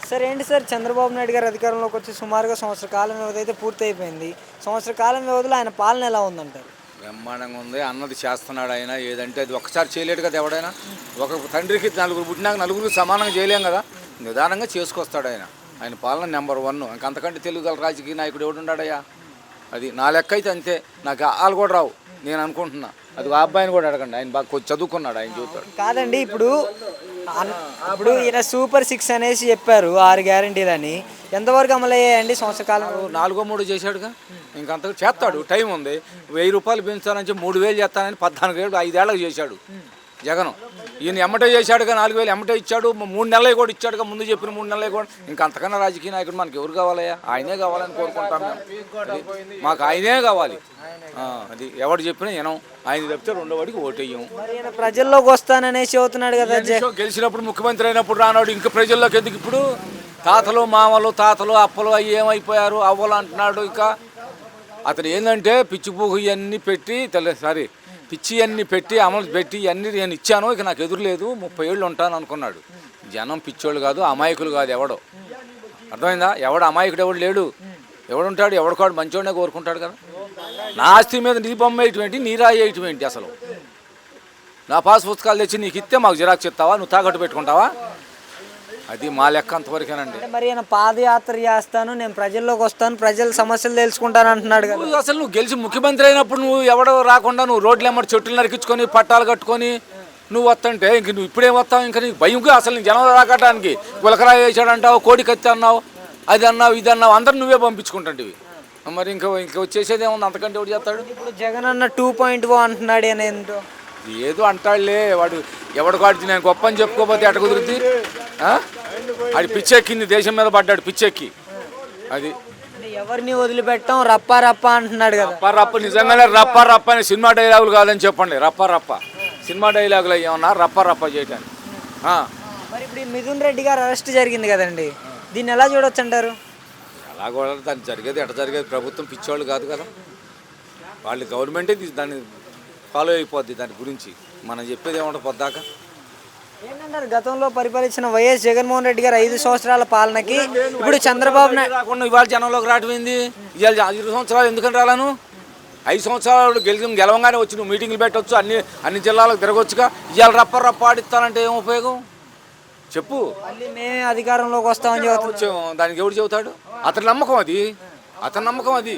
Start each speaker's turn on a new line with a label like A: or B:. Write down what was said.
A: Sir ఏంటి sir Chandrababu Naidu గారు అధికారంలోకి వచ్చి సుమారుగా సంవత్సర కాలం వ్యవధి అయితే పూర్తయిపోయింది. సంవత్సర కాలం వ్యవధిలో ఆయన పాలన ఎలా ఉందంటారు?
B: బ్రహ్మాండంగా ఉంది. అన్నది చేస్తున్నాడు ఆయన. ఏదంటే అది ఒక్కసారి చేయలేడు కదా ఎవడైనా. ఒక తండ్రికి నలుగురు పుట్టినాక నలుగురికి సమానంగా చేయలేం కదా. నిదానంగా చేసుకొస్తాడు ఆయన. ఆయన పాలన నెంబర్ 1. ఇంకంతకంటే తెలుగు రాజకీయ నాయకుడు ఎవడున్నాడయ్యా? అది నా లెక్క అయితే అంతే. నాకు వాళ్ళు కూడా రావు నేను అనుకుంటున్నా. అది ఆ అబ్బాయిని కూడా అడగండి, ఆయన బాగా కొంచెం చదువుకున్నాడు, ఆయన చూస్తాడు.
A: కాదండి, ఇప్పుడు ఈయన సూపర్ 6 అనేసి చెప్పారు, 6 గ్యారెంటీలని. ఎంతవరకు అమలయ్యాయండి సంవత్సర కాలం?
B: 4 చేశాడుగా. ఇంకంత చేస్తాడు, టైం ఉంది. 1000 రూపాయలు పెంచాలని చెప్పి 3000 చేస్తానని 14 ఏళ్ళు 5 ఏళ్ళకి చేశాడు జగన్. ఈయన ఎమ్మటే చేశాడుగా, 4000 ఎమ్మటే ఇచ్చాడు. 3 నెలలు కూడా ఇచ్చాడుగా, ముందు చెప్పిన 3 నెలలు కూడా. ఇంకంతకన్నా రాజకీయ నాయకుడు మనకి ఎవరు కావాలయ్యా? ఆయనే కావాలని కోరుకుంటాం మేము. మాకు ఆయనే కావాలి. అది ఎవడు చెప్పినా వినం. ఆయన చెప్తే రెండో వాడికి ఓటేయం.
A: ప్రజల్లోకి వస్తాననేసి అవుతున్నాడు కదా.
B: గెలిచినప్పుడు ముఖ్యమంత్రి అయినప్పుడు రానాడు, ఇంకా ప్రజల్లోకి ఎందుకు? ఇప్పుడు తాతలు మామలు తాతలు అప్పలు అవి ఏమైపోయారు అవ్వలు అంటున్నాడు. ఇంకా అతను ఏంటంటే పిచ్చిపూగు ఇవన్నీ పెట్టి పిచ్చి అన్నీ పెట్టి అమలు పెట్టి ఇవన్నీ నేను ఇచ్చాను, ఇక నాకు ఎదురులేదు, 30 ఏళ్ళు ఉంటాను అనుకున్నాడు. జనం పిచ్చోళ్ళు కాదు, అమాయకులు కాదు. ఎవడో అర్థమైందా? ఎవడు అమాయకుడు ఎవడు లేడు. ఎవడుంటాడు? ఎవడుకాడు మంచోడనే కోరుకుంటాడు కదా. నా ఆస్తి మీద నీ బొమ్మ వేయటమేంటి, నీ రాయి వేయటమేంటి? అసలు నా పాస్ పుస్తకాలు తెచ్చి నీకు ఇస్తే మాకు జిరాక్స్ ఇస్తావా? నువ్వు తాకట్టు పెట్టుకుంటావా? అది మా లెక్క అంతవరకేనండి.
A: మరి ఆయన పాదయాత్ర చేస్తాను, నేను ప్రజల్లోకి వస్తాను, ప్రజల సమస్యలు తెలుసుకుంటాను అంటున్నాడు కదా.
B: అసలు నువ్వు గెలిచి ముఖ్యమంత్రి అయినప్పుడు నువ్వు ఎవడో రాకుండా నువ్వు రోడ్లు ఎమ్మటి చెట్లు నరికించుకొని పట్టాలు కట్టుకొని నువ్వు వస్తుంటే ఇంక నువ్వు ఇప్పుడేం వస్తావు? ఇంకా నీకు భయంగా అసలు నీకు జనం రాకటానికి గులకరాయి వేసాడంటావు, కోడి కత్తి అన్నావు, అది అన్నావు, ఇది అన్నావు, అందరు నువ్వే పంపించుకుంటాంటివి. మరి ఇంకా వచ్చేసేది ఏముంది? అంతకంటే ఎవడు చేస్తాడు?
A: ఇప్పుడు జగన్ అన్న 2.0 అంటున్నాడు అని ఏంటో
B: ఏదో అంటాడులే వాడు. ఎవడు కాడితే నేను గొప్ప అని చెప్పుకోకపోతే ఎట కుదురుద్ది? అది పిచ్చెక్కింది, దేశం మీద పడ్డాడు పిచ్చెక్కి. అది
A: ఎవరిని వదిలిపెట్టాం, రప్పా రప్ప అంటున్నాడు కదా.
B: రప్ప రప్ప నిజంగానే రప్ప రప్ప అని సినిమా డైలాగులు కాదని చెప్పండి. రప్ప రప్ప సినిమా డైలాగులు ఏమన్నా రప్ప రప్ప చేయటానికి.
A: మరి ఇప్పుడు మిథున్ రెడ్డి గారు అరెస్ట్ జరిగింది కదండి, దీన్ని ఎలా చూడొచ్చు అంటారు?
B: ఎలా కూడా దాన్ని జరిగేది ఎట జరిగేది? ప్రభుత్వం పిచ్చోళ్ళు కాదు కదా, వాళ్ళు గవర్నమెంటే దాన్ని ఫాలో అయిపోద్ది. దాని గురించి మనం చెప్పేది ఏమంటుంది పొద్దాక?
A: ఏంటంటారు, గతంలో పరిపాలించిన వైఎస్ జగన్మోహన్ రెడ్డి గారు 5 సంవత్సరాల పాలనకి ఇప్పుడు చంద్రబాబు నాయుడు
B: రాకుండా ఇవాళ జనంలోకి రావటమైంది. ఇవాళ 5 సంవత్సరాలు ఎందుకని రాలను? 5 సంవత్సరాలు గెలవంగానే వచ్చి నువ్వు మీటింగ్లు పెట్టవచ్చు, అన్ని జిల్లాలకు తిరగొచ్చుగా. ఇవాళ రప్ప రప్ప ఆడిస్తానంటే ఏం ఉపయోగం చెప్పు?
A: మళ్ళీ మేమే అధికారంలోకి వస్తామని చెబుతాం.
B: దానికి ఎవడు చెబుతాడు? అతని నమ్మకం అది, అతని నమ్మకం అది.